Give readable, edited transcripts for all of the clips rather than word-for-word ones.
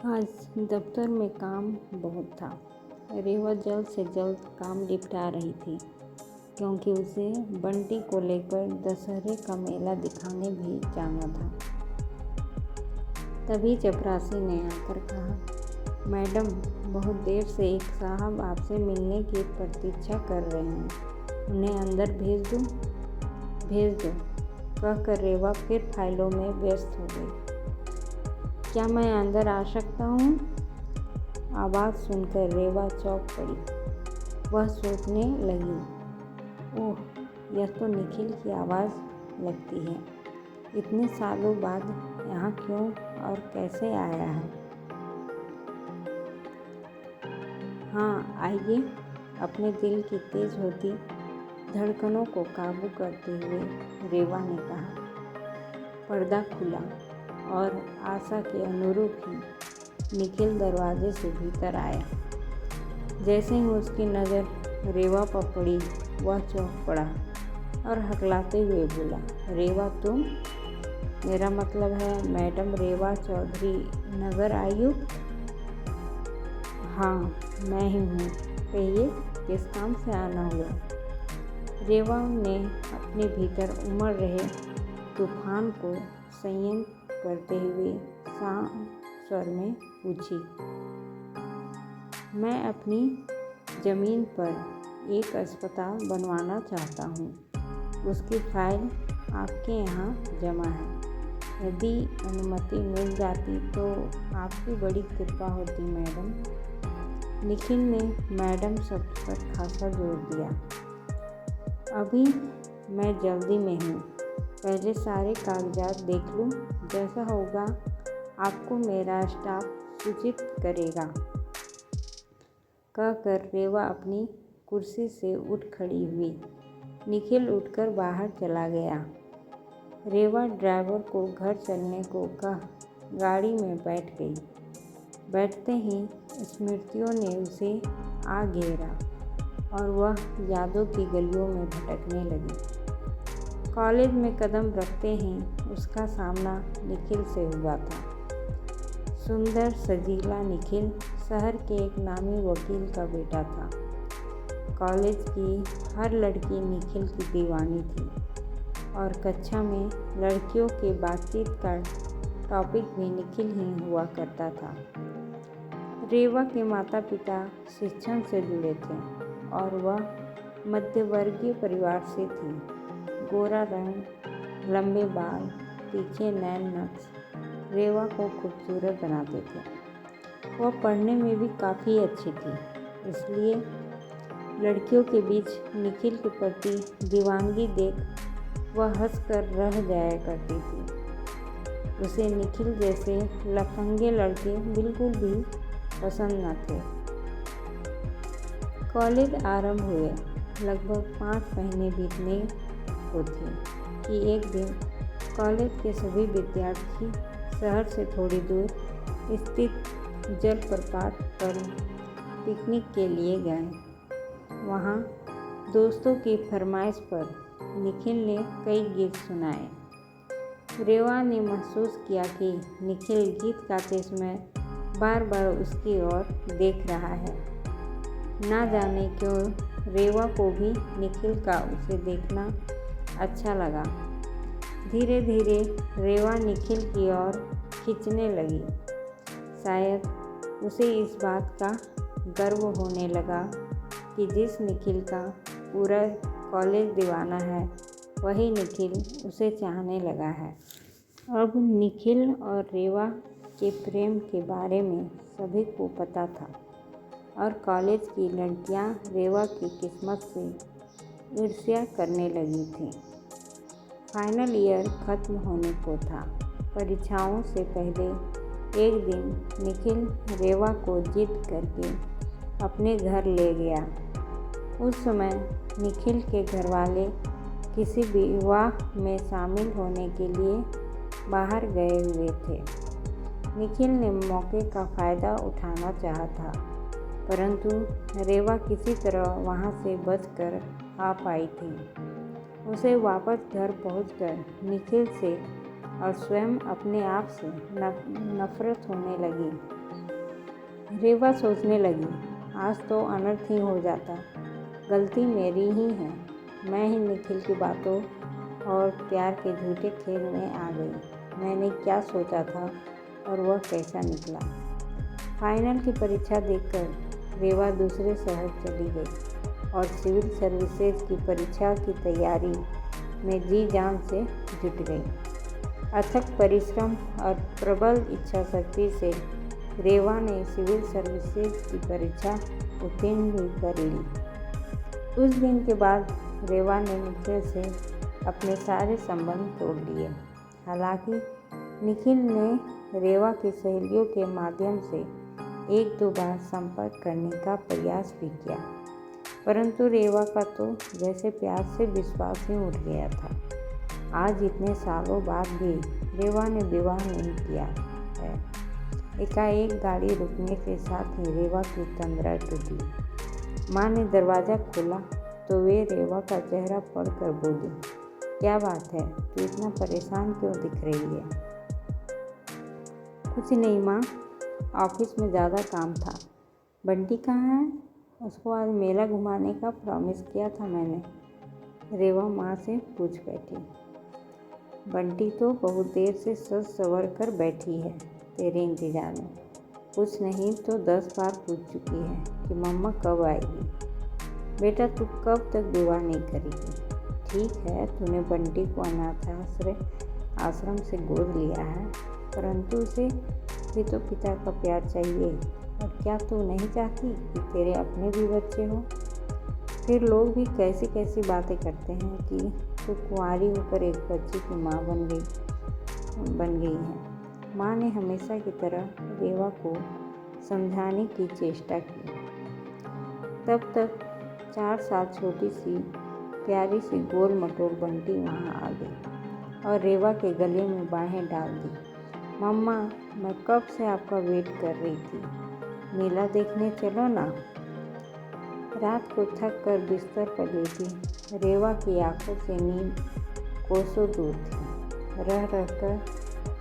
आज दफ्तर में काम बहुत था। रेवा जल्द से जल्द काम निपटा रही थी क्योंकि उसे बंटी को लेकर दशहरे का मेला दिखाने भी जाना था। तभी चपरासी ने आकर कहा, मैडम, बहुत देर से एक साहब आपसे मिलने की प्रतीक्षा कर रहे हैं, उन्हें अंदर भेज दूं? भेज दो, कहकर रेवा फिर फाइलों में व्यस्त हो गई। क्या मैं अंदर आ सकता हूँ? आवाज़ सुनकर रेवा चौंक पड़ी। वह सोचने लगी, ओह, यह तो निखिल की आवाज़ लगती है। इतने सालों बाद यहाँ क्यों और कैसे आया है? हाँ, आइए, अपने दिल की तेज होती धड़कनों को काबू करते हुए रेवा ने कहा। पर्दा खुला और आशा के अनुरूप ही निखिल दरवाजे से भीतर आया। जैसे ही उसकी नज़र रेवा पर पड़ी, वह चौंक पड़ा और हकलाते हुए बोला, रेवा तुम? मेरा मतलब है मैडम रेवा चौधरी, नगर आयुक्त। हाँ, मैं ही हूँ, कहिए किस काम से आना हुआ? रेवा ने अपने भीतर उमड़ रहे तूफान को संयम करते हुए शांत स्वर में पूछी। मैं अपनी ज़मीन पर एक अस्पताल बनवाना चाहता हूँ। उसकी फाइल आपके यहाँ जमा है। यदि अनुमति मिल जाती तो आपकी बड़ी कृपा होती मैडम। निखिल ने मैडम शब्द पर खासा जोर दिया। अभी मैं जल्दी में हूँ, पहले सारे कागजात देख लूँ, जैसा होगा आपको मेरा स्टाफ सूचित करेगा। कहकर रेवा अपनी कुर्सी से उठ खड़ी हुई। निखिल उठकर बाहर चला गया। रेवा ड्राइवर को घर चलने को कह गाड़ी में बैठ गई। बैठते ही स्मृतियों ने उसे आ घेरा और वह यादों की गलियों में भटकने लगी। कॉलेज में कदम रखते ही उसका सामना निखिल से हुआ था। सुंदर सजीला निखिल शहर के एक नामी वकील का बेटा था। कॉलेज की हर लड़की निखिल की दीवानी थी और कक्षा में लड़कियों के बातचीत का टॉपिक भी निखिल ही हुआ करता था। रेवा के माता पिता शिक्षण से जुड़े थे और वह मध्यवर्गीय परिवार से थी। गोरा रंग, लंबे बाल, तीखे नैन नक्श रेवा को खूबसूरत बनाते थे। वह पढ़ने में भी काफ़ी अच्छी थी, इसलिए लड़कियों के बीच निखिल के प्रति दीवानगी देख वह हंसकर रह जाया करती थी। उसे निखिल जैसे लफंगे लड़के बिल्कुल भी पसंद न थे। कॉलेज आरंभ हुए लगभग 5 महीने बीतने को थे कि एक दिन कॉलेज के सभी विद्यार्थी शहर से थोड़ी दूर स्थित जलप्रपात पर पिकनिक के लिए गए। वहाँ दोस्तों की फरमाइश पर निखिल ने कई गीत सुनाए। रेवा ने महसूस किया कि निखिल गीत गाते समय बार बार उसकी ओर देख रहा है। ना जाने क्यों रेवा को भी निखिल का उसे देखना अच्छा लगा। धीरे धीरे रेवा निखिल की ओर खींचने लगी। शायद उसे इस बात का गर्व होने लगा कि जिस निखिल का पूरा कॉलेज दीवाना है, वही निखिल उसे चाहने लगा है। अब निखिल और रेवा के प्रेम के बारे में सभी को पता था और कॉलेज की लड़कियां रेवा की किस्मत से ईर्ष्या करने लगी थीं। फाइनल ईयर खत्म होने को था। परीक्षाओं से पहले एक दिन निखिल रेवा को जिद करके अपने घर ले गया। उस समय निखिल के घरवाले किसी विवाह में शामिल होने के लिए बाहर गए हुए थे। निखिल ने मौके का फ़ायदा उठाना चाहा था, परंतु रेवा किसी तरह वहां से बचकर आ पाई थी। उसे वापस घर पहुंचकर निखिल से और स्वयं अपने आप से नफरत होने लगी। रेवा सोचने लगी, आज तो अनर्थ ही हो जाता। गलती मेरी ही है। मैं ही निखिल की बातों और प्यार के झूठे खेल में आ गई। मैंने क्या सोचा था और वह कैसा निकला। फाइनल की परीक्षा देकर रेवा दूसरे शहर चली गई और सिविल सर्विसेज की परीक्षा की तैयारी में जी जान से जुट गई। अथक परिश्रम और प्रबल इच्छा शक्ति से रेवा ने सिविल सर्विसेज की परीक्षा उत्तीर्ण कर ली। उस दिन के बाद रेवा ने निखिल से अपने सारे संबंध तोड़ लिए। हालांकि निखिल ने रेवा की सहेलियों के माध्यम से एक दो बार संपर्क करने का प्रयास भी किया, परंतु रेवा का तो जैसे प्यार से विश्वास ही उठ गया था। आज इतने सालों बाद भी रेवा ने विवाह नहीं किया है। एकाएक गाड़ी रुकने के साथ ही रेवा की तंद्रा टूटी। माँ ने दरवाज़ा खोला तो वे रेवा का चेहरा पढ़कर बोली, क्या बात है, तू इतना परेशान क्यों दिख रही है? कुछ नहीं माँ, ऑफिस में ज़्यादा काम था। बंटी कहाँ है? उसको आज मेला घुमाने का प्रॉमिस किया था मैंने, रेवा माँ से पूछ बैठी। बंटी तो बहुत देर से सज संवर कर बैठी है तेरे इंतज़ार में। कुछ नहीं तो 10 बार पूछ चुकी है कि मम्मा कब आएगी। बेटा तू कब तक विवाह नहीं करेगी? ठीक है, तूने बंटी को अनाथ आश्रम से गोद लिया है, परंतु उसे भी तो पिता का प्यार चाहिए। और क्या तू नहीं चाहती कि तेरे अपने भी बच्चे हो? फिर लोग भी कैसी कैसी बातें करते हैं कि तू कुंवारी होकर एक बच्चे की माँ बन गई है। माँ ने हमेशा की तरह रेवा को समझाने की चेष्टा की। तब तक 4 साल छोटी सी प्यारी सी गोल मटोल बंटी वहाँ आ गई और रेवा के गले में बाहें डाल दी। मम्मा, मैं कब से आपका वेट कर रही थी, मेला देखने चलो ना। रात को थक कर बिस्तर पर लेटी रेवा की आंखों से नींद कोसों दूर थी। रह कर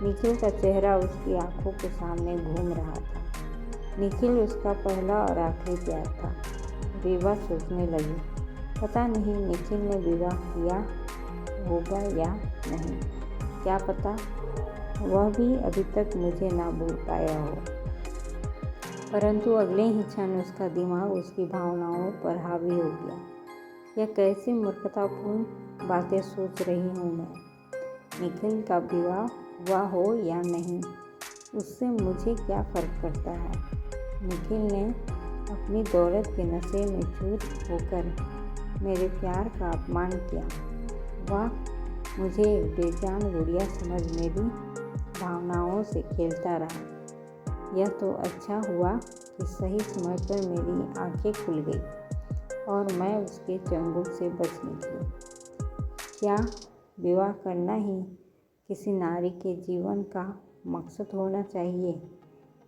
निखिल का चेहरा उसकी आंखों के सामने घूम रहा था। निखिल उसका पहला और आखिरी प्यार था। रेवा सोचने लगी, पता नहीं निखिल ने विवाह किया होगा या नहीं। क्या पता वह भी अभी तक मुझे ना भूल पाया हो। परंतु अगले ही क्षण उसका दिमाग उसकी भावनाओं पर हावी हो गया। यह कैसी मूर्खतापूर्ण बातें सोच रही हूँ मैं। निखिल का विवाह हुआ हो या नहीं, उससे मुझे क्या फ़र्क पड़ता है। निखिल ने अपनी दौलत के नशे में चूर होकर मेरे प्यार का अपमान किया। वह मुझे एक बेजान गुड़िया समझ मेरी भावनाओं से खेलता रहा। यह तो अच्छा हुआ कि सही समय पर मेरी आंखें खुल गई और मैं उसके चंगुल से बच निकली। क्या विवाह करना ही किसी नारी के जीवन का मकसद होना चाहिए?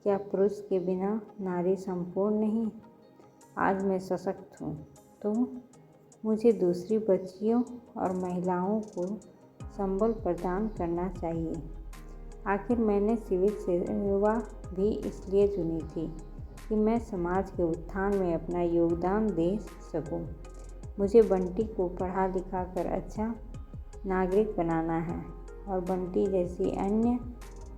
क्या पुरुष के बिना नारी संपूर्ण नहीं? आज मैं सशक्त हूँ तो मुझे दूसरी बच्चियों और महिलाओं को संबल प्रदान करना चाहिए। आखिर मैंने सिविल सेवा भी इसलिए चुनी थी कि मैं समाज के उत्थान में अपना योगदान दे सकूं। मुझे बंटी को पढ़ा लिखा कर अच्छा नागरिक बनाना है और बंटी जैसी अन्य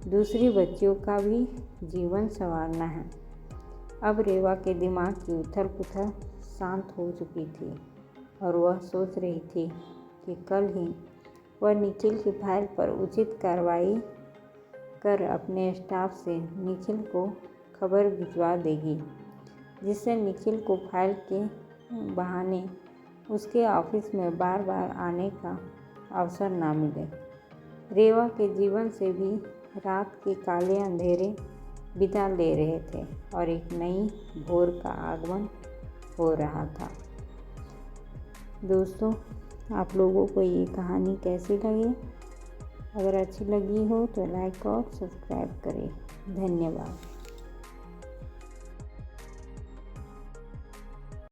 दूसरी बच्चियों का भी जीवन संवारना है। अब रेवा के दिमाग की उथल पुथल शांत हो चुकी थी और वह सोच रही थी कि कल ही वह निखिल की फाइल पर उचित कार्रवाई कर अपने स्टाफ से निखिल को खबर भिजवा देगी, जिससे निखिल को फाइल के बहाने उसके ऑफिस में बार बार आने का अवसर ना मिले। रेवा के जीवन से भी रात के काले अंधेरे विदा ले रहे थे और एक नई भोर का आगमन हो रहा था। दोस्तों, आप लोगों को ये कहानी कैसी लगी? अगर अच्छी लगी हो तो लाइक और सब्सक्राइब करें। धन्यवाद।